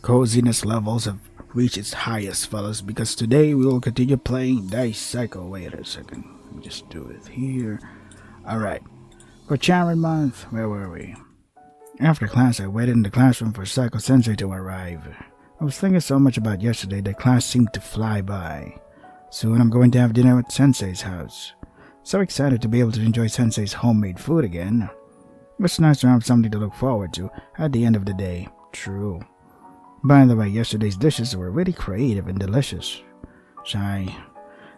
Coziness levels have reached its highest, fellas, because today we will continue playing Dice Cycle. Wait a second. Let me just do it here. Alright. For Charon Month, where were we? After class, I waited in the classroom for Psycho Sensei to arrive. I was thinking so much about yesterday that class seemed to fly by. Soon I'm going to have dinner at Sensei's house. So excited to be able to enjoy Sensei's homemade food again. It's nice to have something to look forward to at the end of the day. True. By the way, yesterday's dishes were really creative and delicious.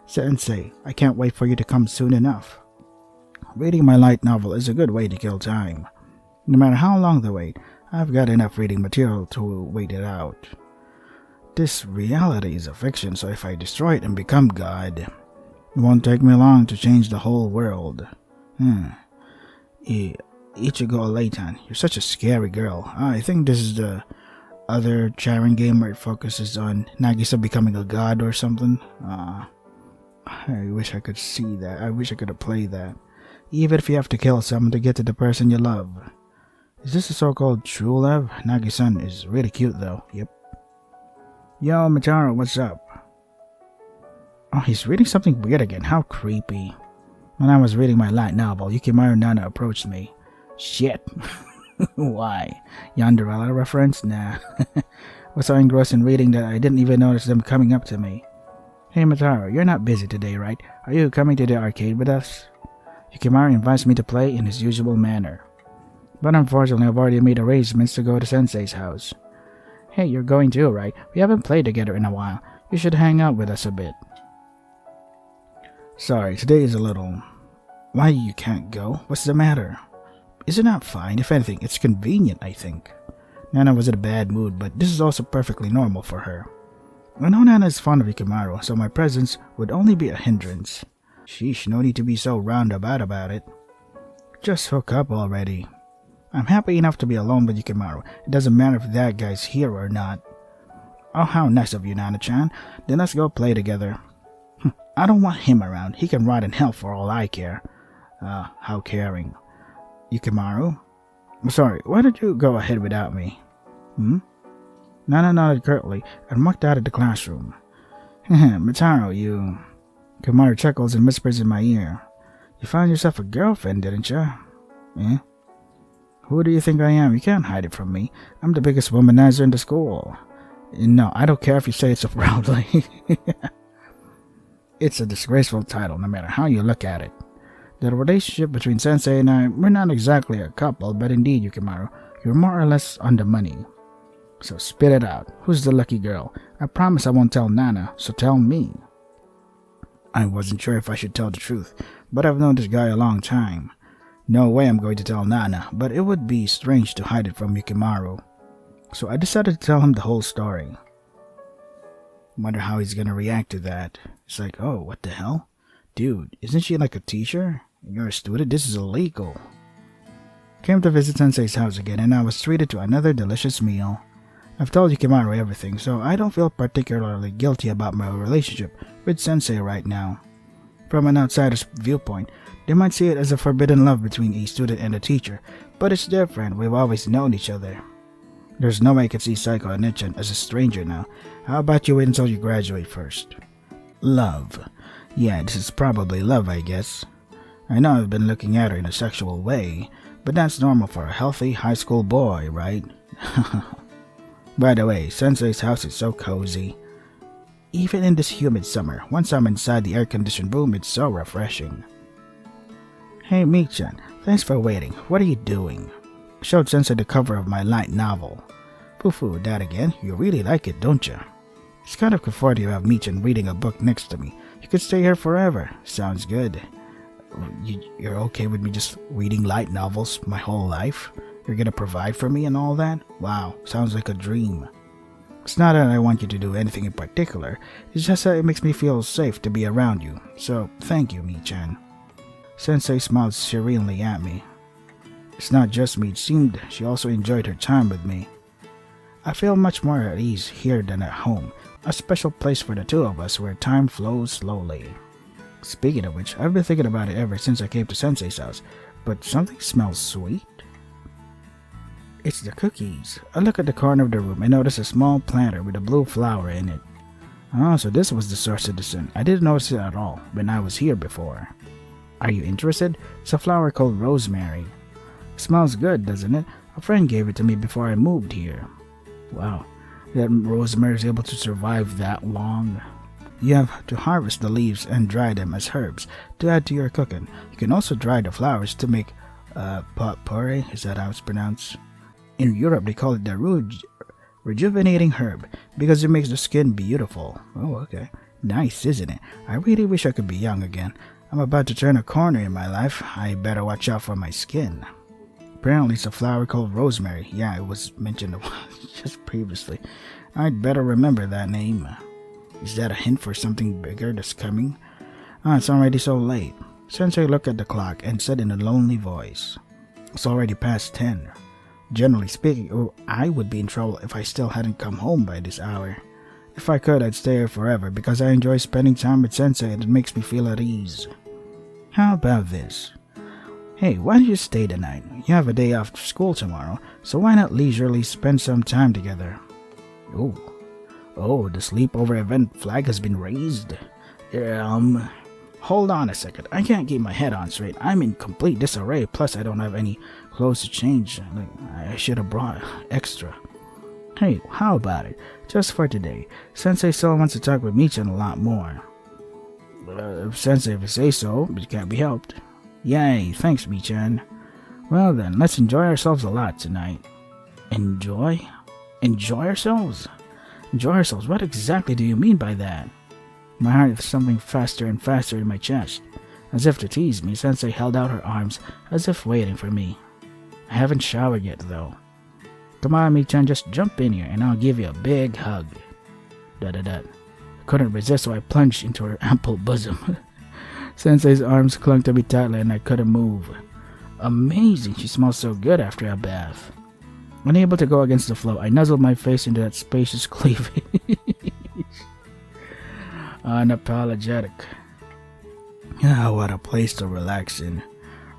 Sensei, I can't wait for you to come soon enough. Reading my light novel is a good way to kill time. No matter how long the wait, I've got enough reading material to wait it out. This reality is a fiction, so if I destroy it and become God, it won't take me long to change the whole world. Ichigo Leitan, you're such a scary girl. I think this is the other Charon game where it focuses on Nagisa becoming a god or something. I wish I could see that. I wish I could have played that. Even if you have to kill someone to get to the person you love. Is this a so-called true love? Nagi-san is really cute though. Yep. Yo, Mitaro, what's up? Oh, he's reading something weird again. How creepy. When I was reading my light novel, Yukimaru Nana approached me. Shit. Why? Yandere reference? Nah. I was so engrossed in reading that I didn't even notice them coming up to me. Hey Mitaro, you're not busy today, right? Are you coming to the arcade with us? Yukimaru invites me to play in his usual manner. But unfortunately, I've already made arrangements to go to Sensei's house. Hey, you're going too, right? We haven't played together in a while. You should hang out with us a bit. Sorry, today is a little... Why you can't go? What's the matter? Is it not fine? If anything, it's convenient, I think. Nana was in a bad mood, but this is also perfectly normal for her. I know Nana is fond of Yukimaru, so my presence would only be a hindrance. Sheesh, no need to be so roundabout about it. Just hook up already. I'm happy enough to be alone with Yukimaru. It doesn't matter if that guy's here or not. Oh, how nice of you, Nana-chan. Then let's go play together. I don't want him around. He can rot in hell for all I care. How caring. Yukimaru? I'm sorry, why did you go ahead without me? Nana nodded curtly and walked out of the classroom. Mitaro, you... Yukimaru chuckles and whispers in my ear. You found yourself a girlfriend, didn't you? Who do you think I am? You can't hide it from me. I'm the biggest womanizer in the school. No, I don't care if you say it so proudly. It's a disgraceful title, no matter how you look at it. The relationship between Sensei and I, we're not exactly a couple, but indeed, Yukimaru, you're more or less on the money. So spit it out. Who's the lucky girl? I promise I won't tell Nana, so tell me. I wasn't sure if I should tell the truth, but I've known this guy a long time. No way I'm going to tell Nana, but it would be strange to hide it from Yukimaru. So I decided to tell him the whole story. Wonder how he's gonna react to that. It's like, oh, what the hell? Dude, isn't she like a teacher? You're a student? This is illegal. Came to visit Sensei's house again, and I was treated to another delicious meal. I've told Yukimaru everything, so I don't feel particularly guilty about my relationship with Sensei right now. From an outsider's viewpoint, they might see it as a forbidden love between a student and a teacher, but it's different. We've always known each other. There's no way I could see Saiko and Nichan as a stranger now. How about you wait until you graduate first? Love. Yeah, this is probably love, I guess. I know I've been looking at her in a sexual way, but that's normal for a healthy high school boy, right? By the way, Sensei's house is so cozy. Even in this humid summer, once I'm inside the air-conditioned room, it's so refreshing. Hey, Michan, thanks for waiting. What are you doing? I showed Sensei the cover of my light novel. Poo-poo, that again? You really like it, don't you? It's kind of comforting to have Michan reading a book next to me. You could stay here forever. Sounds good. You're okay with me just reading light novels my whole life? You're gonna provide for me and all that? Wow, sounds like a dream. It's not that I want you to do anything in particular. It's just that it makes me feel safe to be around you. So, thank you, Michan. Sensei smiled serenely at me. It's not just me, it seemed she also enjoyed her time with me. I feel much more at ease here than at home, a special place for the two of us where time flows slowly. Speaking of which, I've been thinking about it ever since I came to Sensei's house, but something smells sweet. It's the cookies. I look at the corner of the room and notice a small planter with a blue flower in it. Oh, so this was the source of the scent. I didn't notice it at all when I was here before. Are you interested? It's a flower called rosemary. It smells good, doesn't it? A friend gave it to me before I moved here. Wow, that rosemary is able to survive that long. You have to harvest the leaves and dry them as herbs to add to your cooking. You can also dry the flowers to make potpourri. Is that how it's pronounced? In Europe, they call it the rejuvenating herb because it makes the skin beautiful. Oh, okay. Nice, isn't it? I really wish I could be young again. I'm about to turn a corner in my life. I better watch out for my skin. Apparently, it's a flower called rosemary. Yeah, it was mentioned just previously. I'd better remember that name. Is that a hint for something bigger that's coming? Ah, it's already so late. Sensei looked at the clock and said in a lonely voice, "It's already past 10. Generally speaking, I would be in trouble if I still hadn't come home by this hour. If I could, I'd stay here forever because I enjoy spending time with Sensei and it makes me feel at ease. How about this? Hey, why don't you stay tonight? You have a day off school tomorrow, so why not leisurely spend some time together?" Oh, the sleepover event flag has been raised. Hold on a second. I can't keep my head on straight. I'm in complete disarray, plus I don't have any clothes to change. I should have brought extra. Hey, how about it? Just for today. Sensei still wants to talk with Michan a lot more. Sensei, if you say so, but it can't be helped. Yay, thanks, Michan. Well then, let's enjoy ourselves a lot tonight. Enjoy? Enjoy ourselves? Enjoy ourselves? What exactly do you mean by that? My heart is thumping faster and faster in my chest. As if to tease me, Sensei held out her arms, as if waiting for me. I haven't showered yet, though. Come on, Michan, just jump in here, and I'll give you a big hug. I couldn't resist, so I plunged into her ample bosom. Sensei's arms clung to me tightly, and I couldn't move. Amazing, she smells so good after a bath. Unable to go against the flow, I nuzzled my face into that spacious cleavage. Unapologetic. Ah, what a place to relax in.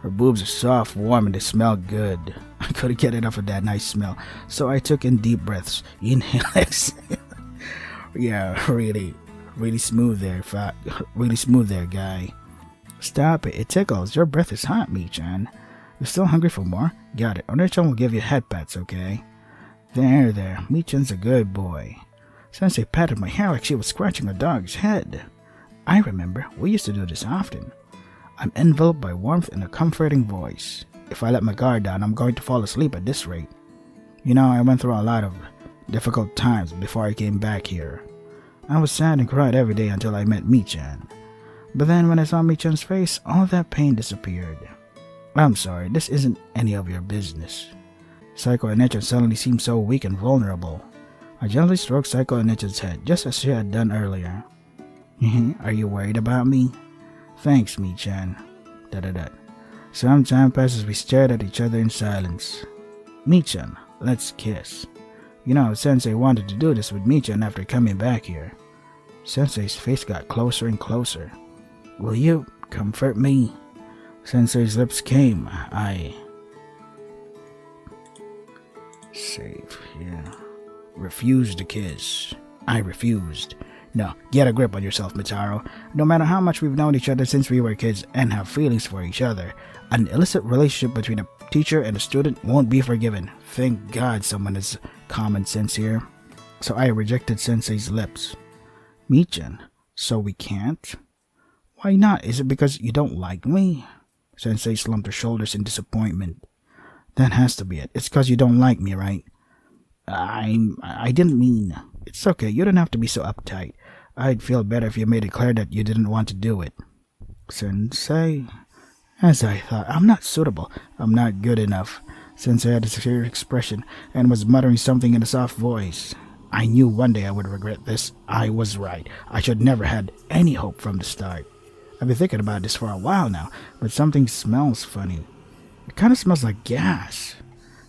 Her boobs are soft, warm, and they smell good. I couldn't get enough of that nice smell, so I took in deep breaths. Inhale, exhale. Yeah, really smooth there, really smooth there, guy. Stop it, it tickles. Your breath is hot, Michan. You're still hungry for more? Got it. Onechan will give you head pats, okay? There. Michan's a good boy. Sensei patted my hair like she was scratching a dog's head. I remember. We used to do this often. I'm enveloped by warmth and a comforting voice. If I let my guard down, I'm going to fall asleep at this rate. You know, I went through a lot of difficult times before I came back here. I was sad and cried every day until I met Michan. But then when I saw Michan's face, all that pain disappeared. I'm sorry, this isn't any of your business. Saiko Onechan suddenly seemed so weak and vulnerable. I gently stroked Saiko Onechan's head, just as she had done earlier. Are you worried about me? Thanks, Michan. Some time passes, we stared at each other in silence. Michan, let's kiss. You know, Sensei wanted to do this with Michan after coming back here. Sensei's face got closer and closer. Will you comfort me? Sensei's lips came. Refused to kiss. I refused. No, get a grip on yourself, Mitaro. No matter how much we've known each other since we were kids and have feelings for each other, an illicit relationship between a teacher and a student won't be forgiven. Thank God someone has common sense here. So I rejected Sensei's lips. Michan, so we can't? Why not? Is it because you don't like me? Sensei slumped her shoulders in disappointment. That has to be it. It's because you don't like me, right? I didn't mean... It's okay, you don't have to be so uptight. I'd feel better if you made it clear that you didn't want to do it. Sensei? As I thought, I'm not suitable. I'm not good enough. Sensei had a serious expression and was muttering something in a soft voice. I knew one day I would regret this. I was right. I should never had any hope from the start. I've been thinking about this for a while now, but something smells funny. It kind of smells like gas.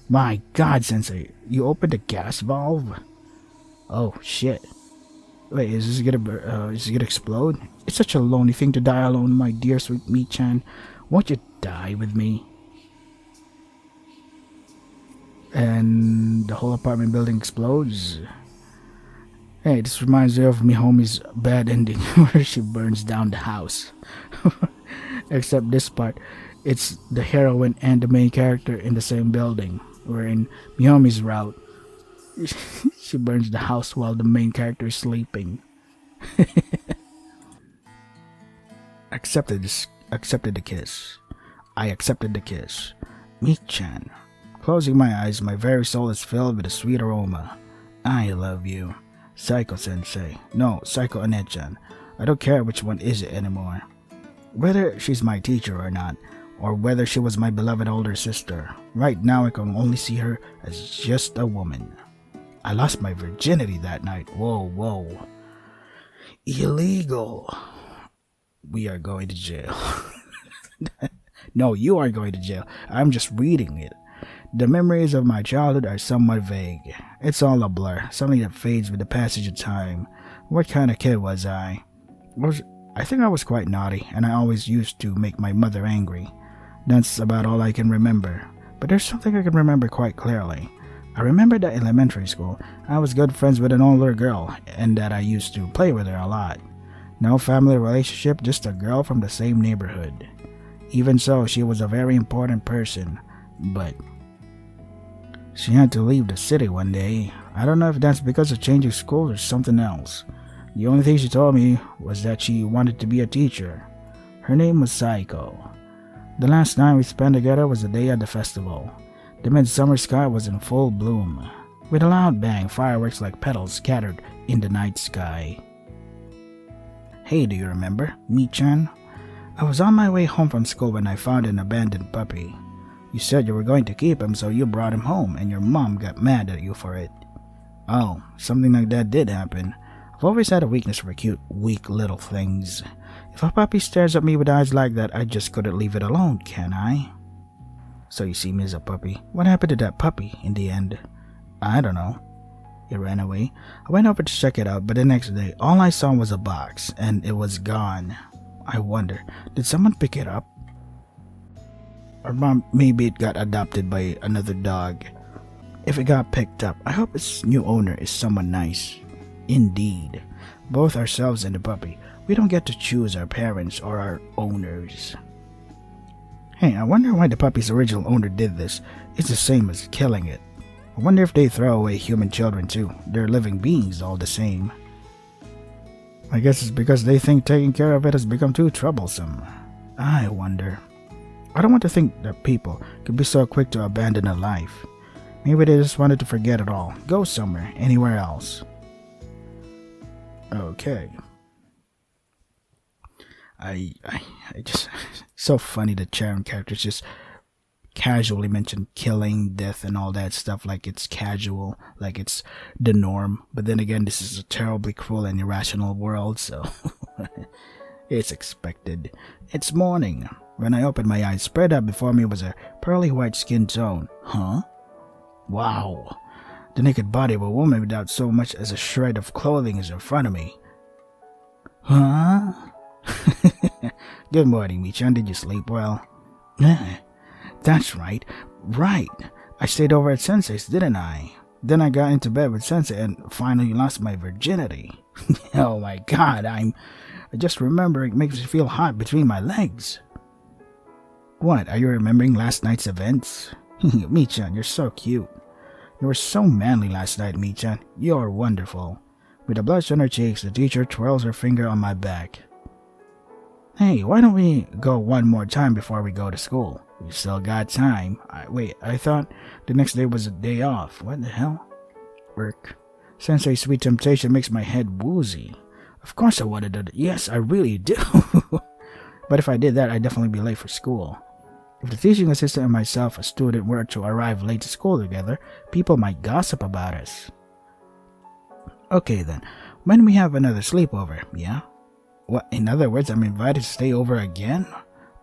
My God, Sensei, you opened a gas valve? Oh, shit. Wait, is this gonna explode? It's such a lonely thing to die alone, my dear sweet Michan. Won't you die with me? and the whole apartment building explodes. Hey, this reminds me of Mihomi's bad ending where she burns down the house. Except this part, it's the heroine and the main character in the same building. Where in Mihomi's route, she burns the house while the main character is sleeping. Accepted the kiss. I accepted the kiss. Michan. Closing my eyes, my very soul is filled with a sweet aroma. I love you. Psycho Sensei. No, Psycho Onechan. I don't care which one is it anymore. Whether she's my teacher or not, or whether she was my beloved older sister, right now I can only see her as just a woman. I lost my virginity that night. Whoa. Illegal. We are going to jail. No, you are going to jail. I'm just reading it. The memories of my childhood are somewhat vague. It's all a blur, something that fades with the passage of time. What kind of kid was I? I think I was quite naughty, and I always used to make my mother angry. That's about all I can remember. But there's something I can remember quite clearly. I remember that in elementary school, I was good friends with an older girl, and that I used to play with her a lot. No family relationship, just a girl from the same neighborhood. Even so, she was a very important person, but she had to leave the city one day. I don't know if that's because of changing schools or something else. The only thing she told me was that she wanted to be a teacher. Her name was Saiko. The last night we spent together was the day at the festival. The midsummer sky was in full bloom, with a loud bang, fireworks like petals scattered in the night sky. Hey, do you remember, Michan? I was on my way home from school when I found an abandoned puppy. You said you were going to keep him, so you brought him home, and your mom got mad at you for it. Oh, something like that did happen. I've always had a weakness for cute, weak little things. If a puppy stares at me with eyes like that, I just couldn't leave it alone, can I? So you see me as a puppy. What happened to that puppy in the end? I don't know. It ran away. I went over to check it out, but the next day, all I saw was a box, and it was gone. I wonder, did someone pick it up? Or maybe it got adopted by another dog. If it got picked up, I hope its new owner is someone nice. Indeed. Both ourselves and the puppy, we don't get to choose our parents or our owners. Hey, I wonder why the puppy's original owner did this. It's the same as killing it. I wonder if they throw away human children too. They're living beings all the same. I guess it's because they think taking care of it has become too troublesome. I wonder. I don't want to think that people could be so quick to abandon a life. Maybe they just wanted to forget it all. Go somewhere, anywhere else. Okay. I just... so funny that Charon characters just casually mention killing, death, and all that stuff like it's casual, like it's the norm. But then again, this is a terribly cruel and irrational world, so it's expected. It's morning. When I opened my eyes, spread out before me was a pearly white skin tone. Huh? Wow. The naked body of a woman without so much as a shred of clothing is in front of me. Huh? Good morning, Michan. Did you sleep well? That's right. Right. I stayed over at Sensei's, didn't I? Then I got into bed with Sensei and finally lost my virginity. Oh my god, I just remember it makes me feel hot between my legs. What, are you remembering last night's events? Michan, you're so cute. You were so manly last night, Michan. You're wonderful. With a blush on her cheeks, the teacher twirls her finger on my back. Hey, why don't we go one more time before we go to school? We still got time. Wait, I thought the next day was a day off. What the hell? Work. Sensei's sweet temptation makes my head woozy. Of course I wanted to. Yes, I really do. But if I did that, I'd definitely be late for school. If the teaching assistant and myself, a student, were to arrive late to school together, people might gossip about us. Okay then, when we have another sleepover, yeah? What, in other words, I'm invited to stay over again?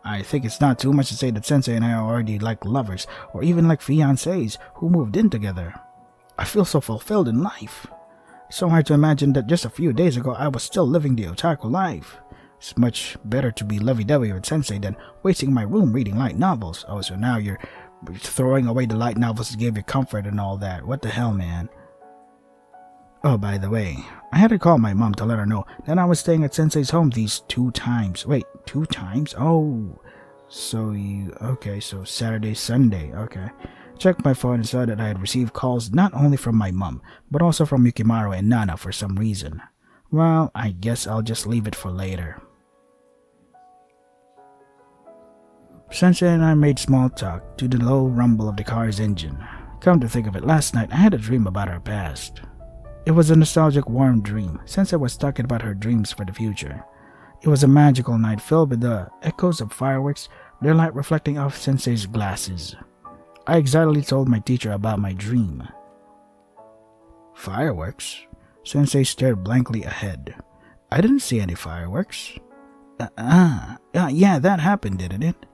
I think it's not too much to say that Sensei and I are already like lovers, or even like fiancés who moved in together. I feel so fulfilled in life. It's so hard to imagine that just a few days ago I was still living the otaku life. It's much better to be lovey-dovey with Sensei than wasting my room reading light novels. Oh, so now you're Throwing away the light novels gave you comfort and all that. What the hell, man? Oh, by the way, I had to call my mom to let her know that I was staying at Sensei's home these 2 times. Wait, 2 times? Oh, so Saturday, Sunday, okay. Checked my phone and saw that I had received calls not only from my mom, but also from Yukimaru and Nana for some reason. Well, I guess I'll just leave it for later. Sensei and I made small talk to the low rumble of the car's engine. Come to think of it, last night I had a dream about our past. It was a nostalgic, warm dream. Sensei was talking about her dreams for the future. It was a magical night filled with the echoes of fireworks, their light reflecting off Sensei's glasses. I excitedly told my teacher about my dream. Fireworks? Sensei stared blankly ahead. I didn't see any fireworks. Yeah, that happened, didn't it?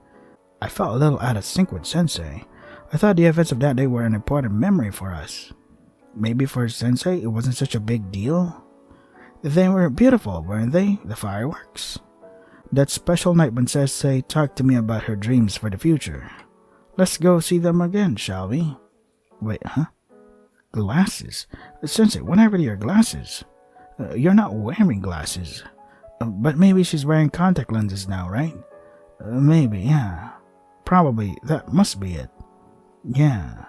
I felt a little out of sync with Sensei. I thought the events of that day were an important memory for us. Maybe for Sensei it wasn't such a big deal. They were beautiful, weren't they? The fireworks. That special night when Sensei talked to me about her dreams for the future. Let's go see them again, shall we? Wait, huh? Glasses? Sensei, what happened to your glasses? You're not wearing glasses. But maybe she's wearing contact lenses now, right? Maybe, yeah. Probably, that must be it. Yeah.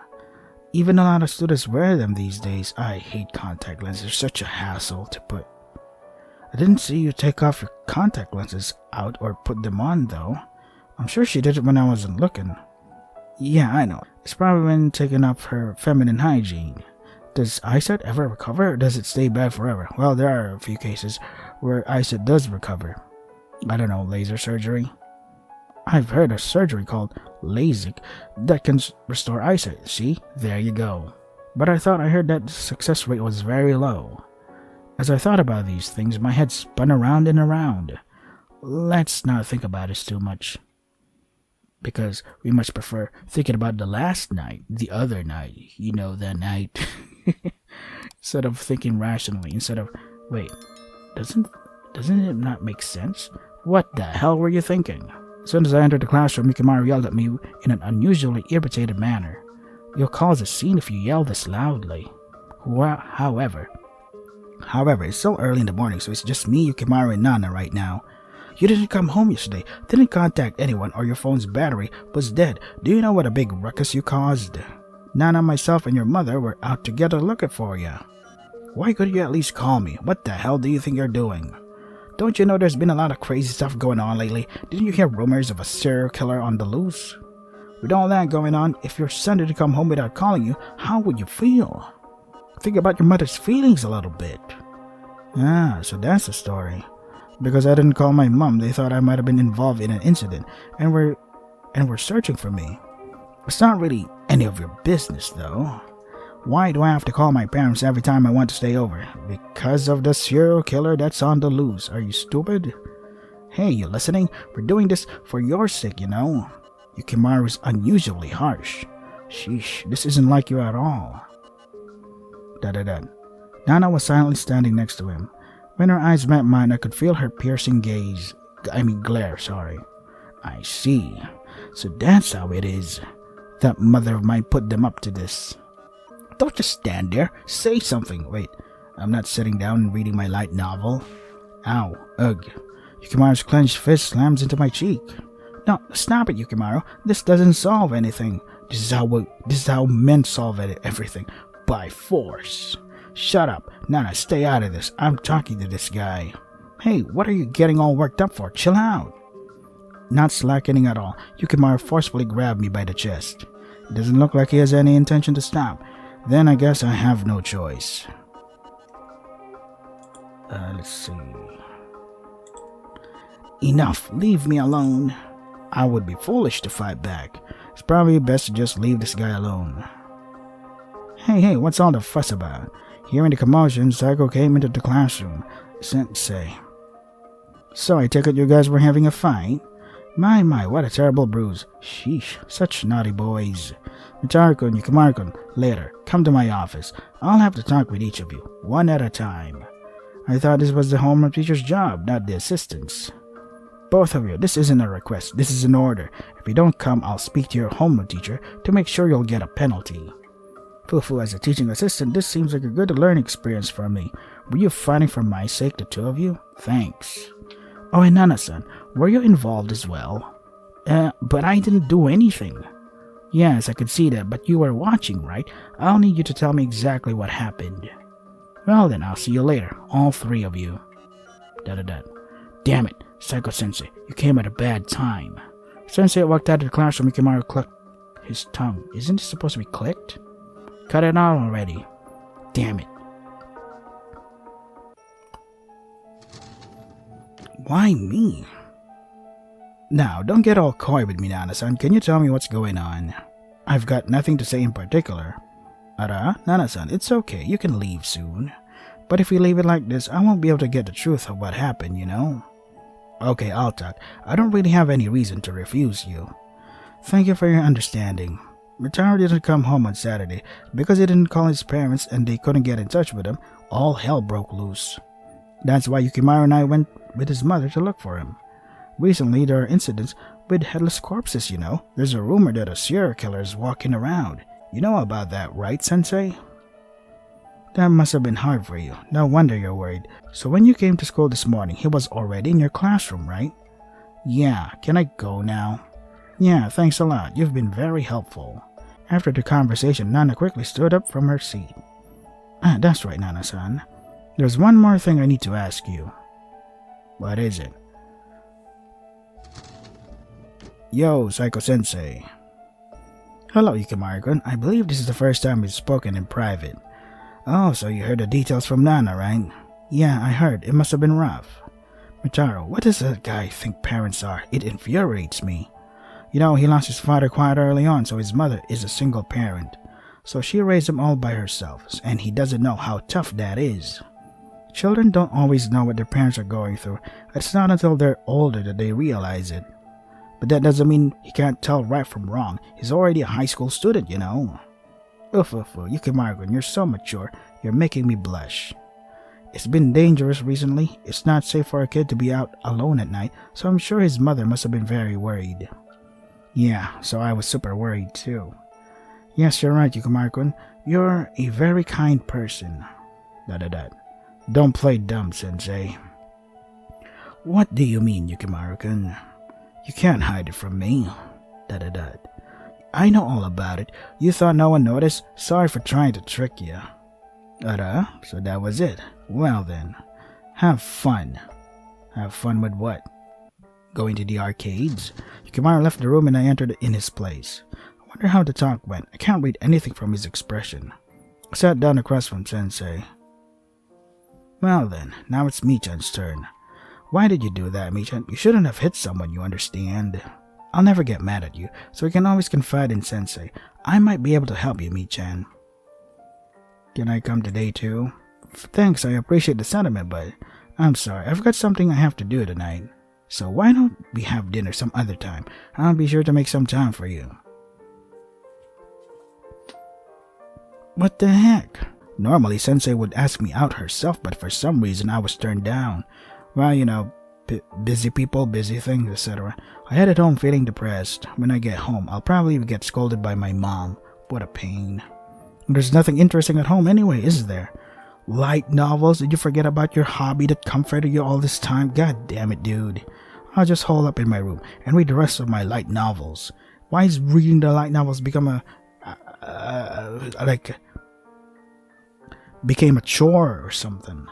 Even a lot of students wear them these days. I hate contact lenses. They're such a hassle to put. I didn't see you take off your contact lenses out or put them on, though. I'm sure she did it when I wasn't looking. Yeah, I know. It's probably been taking up her feminine hygiene. Does eyesight ever recover, or does it stay bad forever? Well, there are a few cases where eyesight does recover. I don't know, laser surgery? I've heard of surgery called LASIK that can restore eyesight. See? There you go. But I thought I heard that the success rate was very low. As I thought about these things, my head spun around and around. Let's not think about this too much. Because we much prefer thinking about the last night, the other night, you know, that night. Instead of thinking rationally, wait, doesn't it not make sense? What the hell were you thinking? As soon as I entered the classroom, Yukimaru yelled at me in an unusually irritated manner. You'll cause a scene if you yell this loudly. However, it's so early in the morning, so it's just me, Yukimaru, and Nana right now. You didn't come home yesterday, didn't contact anyone, or your phone's battery was dead. Do you know what a big ruckus you caused? Nana, myself, and your mother were out together looking for you. Why couldn't you at least call me? What the hell do you think you're doing? Don't you know there's been a lot of crazy stuff going on lately? Didn't you hear rumors of a serial killer on the loose? With all that going on, if your son didn't come home without calling you, how would you feel? Think about your mother's feelings a little bit. Ah, so that's the story. Because I didn't call my mom, they thought I might have been involved in an incident and were searching for me. It's not really any of your business, though. Why do I have to call my parents every time I want to stay over? Because of the serial killer that's on the loose. Are you stupid? Hey, you listening? We're doing this for your sake, you know. Yukimaru's unusually harsh. Sheesh, this isn't like you at all. Nana was silently standing next to him. When her eyes met mine, I could feel her piercing glare. I see. So that's how it is. That mother of mine put them up to this. Don't just stand there. Say something. Wait, I'm not sitting down and reading my light novel. Ow. Ugh. Yukimaru's clenched fist slams into my cheek. No, stop it, Yukimaru. This doesn't solve anything. This is how men solve everything. By force. Shut up. Nana, stay out of this. I'm talking to this guy. Hey, what are you getting all worked up for? Chill out. Not slackening at all, Yukimaru forcefully grabbed me by the chest. It doesn't look like he has any intention to stop. Then I guess I have no choice. Let's see. Enough. Leave me alone. I would be foolish to fight back. It's probably best to just leave this guy alone. Hey, what's all the fuss about? Hearing the commotion, Saiko came into the classroom. Sensei. So I take it you guys were having a fight? My, what a terrible bruise. Sheesh, such naughty boys. Mitaro-kun, Yukimaru-kun, later, come to my office. I'll have to talk with each of you, one at a time. I thought this was the homeroom teacher's job, not the assistant's. Both of you, this isn't a request, this is an order. If you don't come, I'll speak to your homeroom teacher to make sure you'll get a penalty. Fufu, as a teaching assistant, this seems like a good learning experience for me. Were you fighting for my sake, the two of you? Thanks. Oh, and Nana-san, were you involved as well? But I didn't do anything. Yes, I could see that, but you were watching, right? I'll need you to tell me exactly what happened. Well then, I'll see you later, all three of you. Damn it, Psycho-sensei, you came at a bad time. Sensei walked out of the classroom. Yukimaru clicked his tongue. Isn't it supposed to be clicked? Cut it out already. Damn it. Why me? Now, don't get all coy with me, Nana-san. Can you tell me what's going on? I've got nothing to say in particular. Nana-san, it's okay. You can leave soon. But if we leave it like this, I won't be able to get the truth of what happened, you know? Okay, I'll talk. I don't really have any reason to refuse you. Thank you for your understanding. Mitaro didn't come home on Saturday because he didn't call his parents and they couldn't get in touch with him. All hell broke loose. That's why Yukimaru and I went with his mother to look for him. Recently, there are incidents with headless corpses, you know. There's a rumor that a serial killer is walking around. You know about that, right, Sensei? That must have been hard for you. No wonder you're worried. So when you came to school this morning, he was already in your classroom, right? Yeah, can I go now? Yeah, thanks a lot. You've been very helpful. After the conversation, Nana quickly stood up from her seat. That's right, Nana-san. There's one more thing I need to ask you. What is it? Yo, Psycho-sensei. Hello, Yukimaru-kun. I believe this is the first time we've spoken in private. Oh, so you heard the details from Nana, right? Yeah, I heard. It must have been rough. Mitaro, what does that guy think parents are? It infuriates me. You know, he lost his father quite early on, so his mother is a single parent. So she raised him all by herself, and he doesn't know how tough that is. Children don't always know what their parents are going through. It's not until they're older that they realize it. But that doesn't mean he can't tell right from wrong. He's already a high school student, you know. Yukimaru-kun, you're so mature. You're making me blush. It's been dangerous recently. It's not safe for a kid to be out alone at night, so I'm sure his mother must have been very worried. Yeah, so I was super worried too. Yes, you're right, Yukimaru-kun. You're a very kind person. Don't play dumb, Sensei. What do you mean, Yukimaru-kun? You can't hide it from me. I know all about it. You thought no one noticed? Sorry for trying to trick you. So that was it. Well then, have fun. Have fun with what? Going to the arcades? Yukimaru left the room and I entered in his place. I wonder how the talk went. I can't read anything from his expression. I sat down across from Sensei. Well then, now it's Michan's turn. Why did you do that, Michan? You shouldn't have hit someone, you understand? I'll never get mad at you, so you can always confide in Sensei. I might be able to help you, Michan. Can I come today too? Thanks, I appreciate the sentiment, but I'm sorry, I've got something I have to do tonight. So why don't we have dinner some other time? I'll be sure to make some time for you. What the heck? Normally, Sensei would ask me out herself, but for some reason I was turned down. Well, you know, busy people, busy things, etc. I headed home feeling depressed. When I get home, I'll probably get scolded by my mom. What a pain. There's nothing interesting at home anyway, is there? Light novels? Did you forget about your hobby that comforted you all this time? God damn it, dude. I'll just hole up in my room and read the rest of my light novels. Why is reading the light novels become became a chore or something?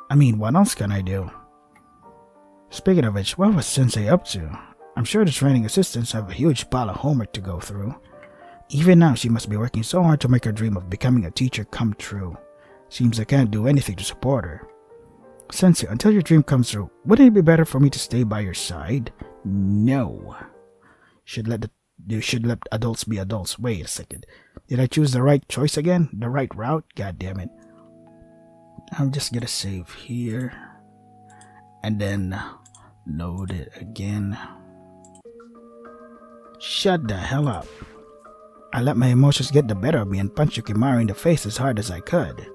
I mean, what else can I do? Speaking of which, what was Sensei up to? I'm sure the training assistants have a huge pile of homework to go through. Even now, she must be working so hard to make her dream of becoming a teacher come true. Seems I can't do anything to support her. Sensei, until your dream comes true, wouldn't it be better for me to stay by your side? No. You should let adults be adults. Wait a second. Did I choose the right choice again? The right route? God damn it. I'm just gonna save here. And then load it again. Shut the hell up. I let my emotions get the better of me and punched Yukimaru in the face as hard as I could.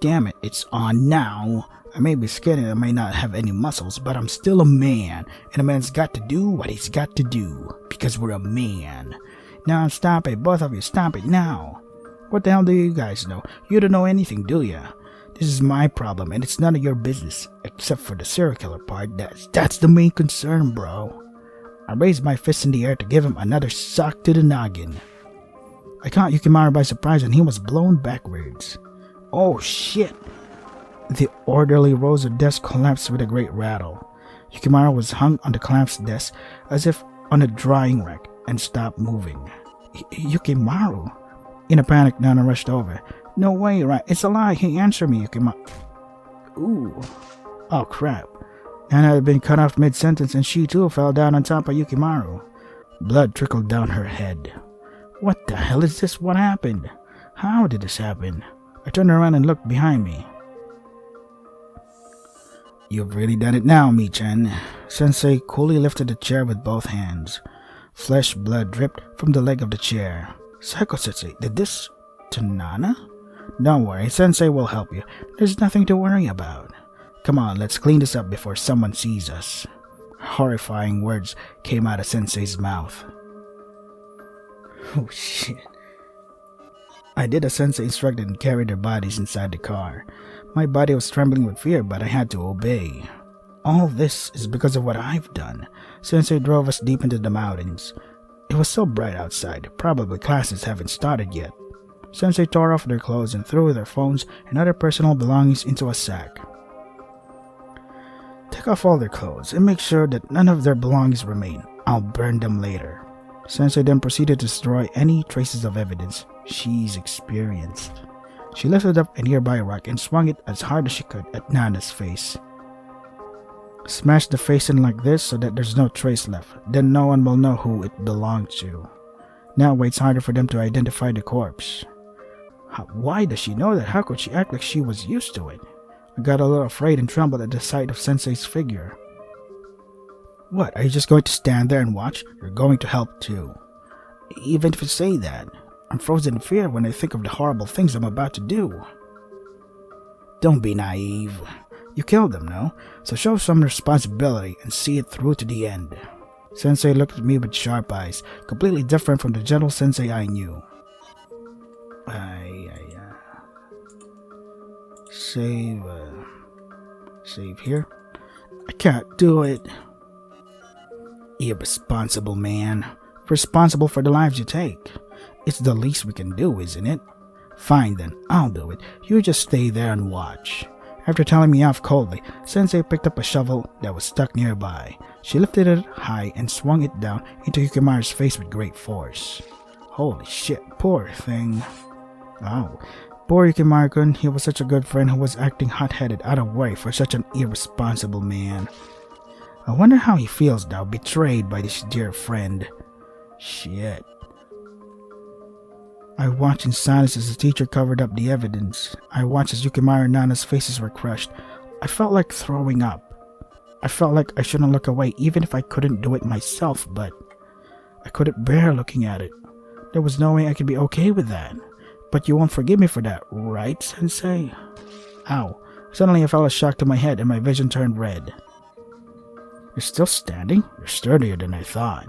damn it, it's on now. I may be skinny, I may not have any muscles, but I'm still a man, and a man's got to do what he's got to do, because we're a man. Now stop it, both of you, stop it now. What the hell do you guys know? You don't know anything, do ya? This is my problem, and it's none of your business, except for the serial killer part. That's the main concern, bro. I raised my fist in the air to give him another sock to the noggin. I caught Yukimaru by surprise, and he was blown backwards. Oh shit! The orderly rows of desks collapsed with a great rattle. Yukimaru was hung on the collapsed desk as if on a drying rack and stopped moving. Yukimaru? In a panic, Nana rushed over. No way, right? It's a lie. He answered me, Yukimaru. Ooh. Oh crap. Nana had been cut off mid-sentence and she too fell down on top of Yukimaru. Blood trickled down her head. What the hell is this? What happened? How did this happen? I turned around and looked behind me. You've really done it now, Michan. Sensei coolly lifted the chair with both hands. Flesh blood dripped from the leg of the chair. Psycho-sensei, did this to Nana? Don't worry, Sensei will help you. There's nothing to worry about. Come on, let's clean this up before someone sees us. Horrifying words came out of Sensei's mouth. Oh shit. I did as Sensei instructed and carried their bodies inside the car. My body was trembling with fear, but I had to obey. All this is because of what I've done. Sensei drove us deep into the mountains. It was so bright outside, probably classes haven't started yet. Sensei tore off their clothes and threw their phones and other personal belongings into a sack. Take off all their clothes and make sure that none of their belongings remain. I'll burn them later. Sensei then proceeded to destroy any traces of evidence she's experienced. She lifted up a nearby rock and swung it as hard as she could at Nana's face. Smash the face in like this so that there's no trace left. Then no one will know who it belonged to. Now it's harder for them to identify the corpse. Why does she know that? How could she act like she was used to it? I got a little afraid and trembled at the sight of Sensei's figure. What, are you just going to stand there and watch? You're going to help too. Even if you say that, I'm frozen in fear when I think of the horrible things I'm about to do. Don't be naive. You killed them, no? So show some responsibility and see it through to the end. Sensei looked at me with sharp eyes, completely different from the gentle Sensei I knew. Save here? I can't do it. Irresponsible man. Responsible for the lives you take. It's the least we can do, isn't it? Fine then, I'll do it. You just stay there and watch. After telling me off coldly, Sensei picked up a shovel that was stuck nearby. She lifted it high and swung it down into Yukimaru's face with great force. Holy shit, poor thing. Oh, poor Yukimaru-kun, he was such a good friend who was acting hot-headed out of worry for such an irresponsible man. I wonder how he feels now, betrayed by this dear friend. Shit. I watched in silence as the teacher covered up the evidence. I watched as Yukimaru and Nana's faces were crushed. I felt like throwing up. I felt like I shouldn't look away even if I couldn't do it myself, but I couldn't bear looking at it. There was no way I could be okay with that. But you won't forgive me for that, right, Sensei? Ow. Suddenly I felt a shock to my head and my vision turned red. You're still standing? You're sturdier than I thought.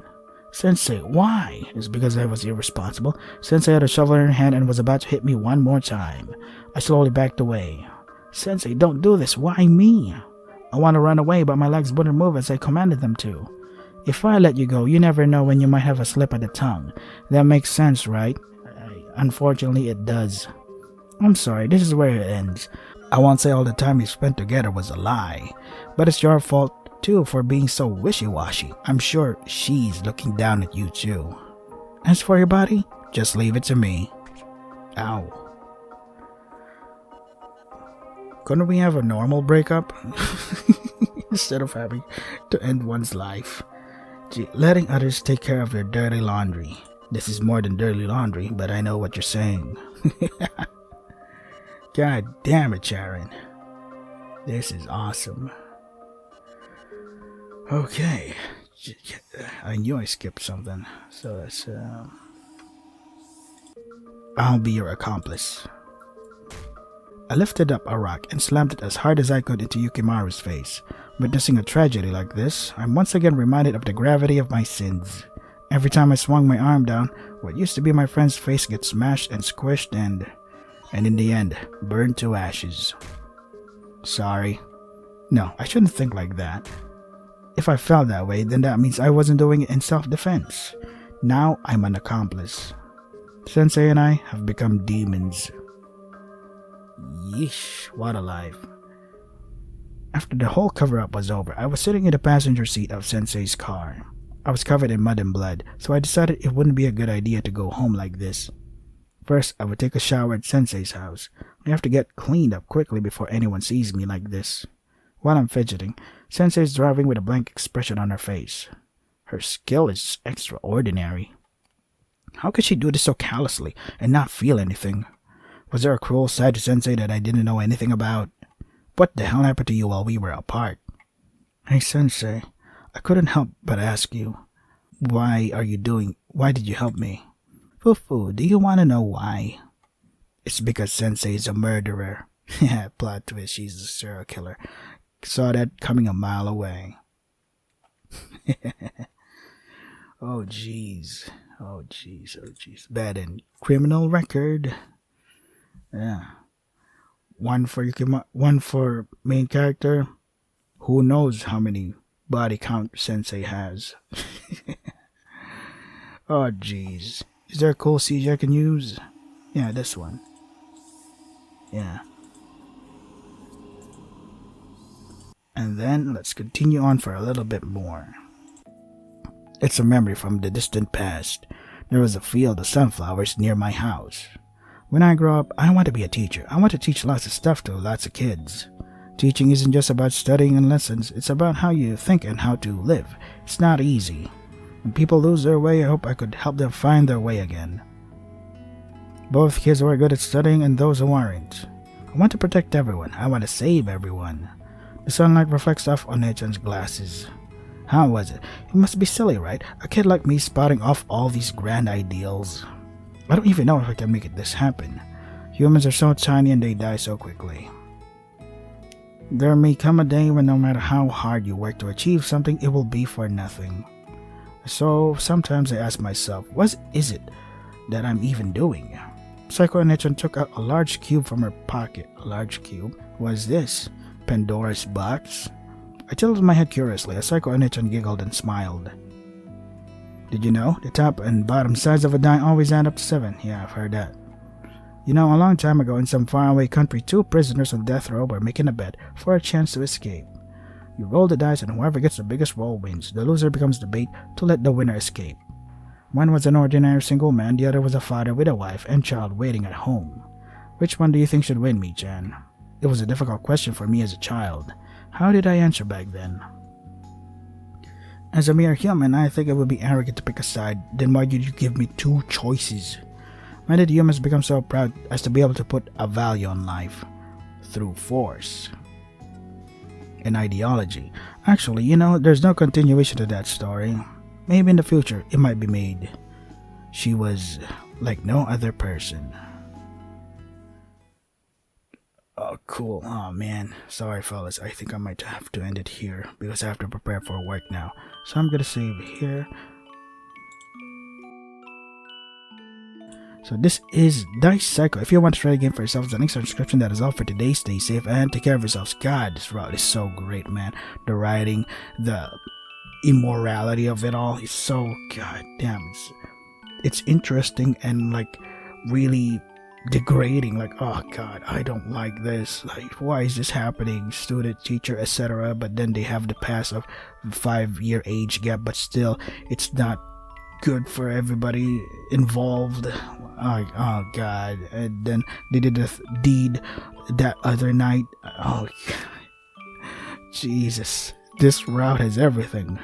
Sensei, why? It's because I was irresponsible. Sensei had a shovel in her hand and was about to hit me one more time. I slowly backed away. Sensei, don't do this. Why me? I want to run away, but my legs wouldn't move as I commanded them to. If I let you go, you never know when you might have a slip of the tongue. That makes sense, right? Unfortunately, it does. I'm sorry, this is where it ends. I won't say all the time we spent together was a lie, but it's your fault too for being so wishy-washy. I'm sure she's looking down at you too. As for your body, just leave it to me. Ow. Couldn't we have a normal breakup? Instead of having to end one's life. Gee, letting others take care of their dirty laundry. This is more than dirty laundry, but I know what you're saying. God damn it, Sharon. This is awesome. Okay. I knew I skipped something. So that's, I'll be your accomplice. I lifted up a rock and slammed it as hard as I could into Yukimaru's face. Witnessing a tragedy like this, I'm once again reminded of the gravity of my sins. Every time I swung my arm down, what used to be my friend's face gets smashed and squished and in the end, burned to ashes. Sorry. No, I shouldn't think like that. If I felt that way, then that means I wasn't doing it in self-defense. Now I'm an accomplice. Sensei and I have become demons. Yeesh, what a life. After the whole cover-up was over, I was sitting in the passenger seat of Sensei's car. I was covered in mud and blood, so I decided it wouldn't be a good idea to go home like this. First, I would take a shower at Sensei's house. I have to get cleaned up quickly before anyone sees me like this. While I'm fidgeting, Sensei is driving with a blank expression on her face. Her skill is extraordinary. How could she do this so callously and not feel anything? Was there a cruel side to Sensei that I didn't know anything about? What the hell happened to you while we were apart? Hey Sensei, I couldn't help but ask you, why did you help me? Fufu, do you want to know why? It's because Sensei is a murderer. Plot twist, she's a serial killer. Saw that coming a mile away. Oh jeez. Bad and criminal record. Yeah. One for main character. Who knows how many body count Sensei has. Oh jeez. Is there a cool CG I can use? Yeah, this one. Yeah. And then let's continue on for a little bit more. It's a memory from the distant past. There was a field of sunflowers near my house. When I grow up, I want to be a teacher. I want to teach lots of stuff to lots of kids. Teaching isn't just about studying and lessons. It's about how you think and how to live. It's not easy. When people lose their way, I hope I could help them find their way again. Both kids who are good at studying and those who aren't. I want to protect everyone. I want to save everyone. The sunlight reflects off Onechan's glasses. How was it? It must be silly, right? A kid like me spouting off all these grand ideals. I don't even know if I can make this happen. Humans are so tiny and they die so quickly. There may come a day when no matter how hard you work to achieve something, it will be for nothing. So sometimes I ask myself, what is it that I'm even doing? Psycho Onechan took out a large cube from her pocket. A large cube? What is this? Pandora's box? I tilted my head curiously as Psycho Onechan giggled and smiled. Did you know? The top and bottom sides of a die always add up to 7. Yeah, I've heard that. You know, a long time ago in some faraway country, 2 prisoners on death row were making a bet for a chance to escape. You roll the dice and whoever gets the biggest roll wins. The loser becomes the bait to let the winner escape. One was an ordinary single man, the other was a father with a wife and child waiting at home. Which one do you think should win, Mi-chan? It was a difficult question for me as a child. How did I answer back then? As a mere human, I think it would be arrogant to pick a side. Then why did you give me 2 choices? When did humans become so proud as to be able to put a value on life? Through force. An ideology. Actually, you know, there's no continuation to that story. Maybe in the future, it might be made. She was like no other person. Oh, cool. Oh, man. Sorry, fellas. I think I might have to end it here because I have to prepare for work now. So I'm gonna save here. So this is Dice Psycho. If you want to try the game for yourself, the links are in the description. That is all for today. Stay safe and take care of yourselves. God, this route is so great, man. The writing, the immorality of it all is so goddamn. It's interesting and like really degrading. Like, oh god, I don't like this. Like, why is this happening? Student, teacher, etc. But then they have the past of 5-year age gap, but still, it's not good for everybody involved. Oh god. And then they did the deed that other night. Oh god. Jesus, this route has everything.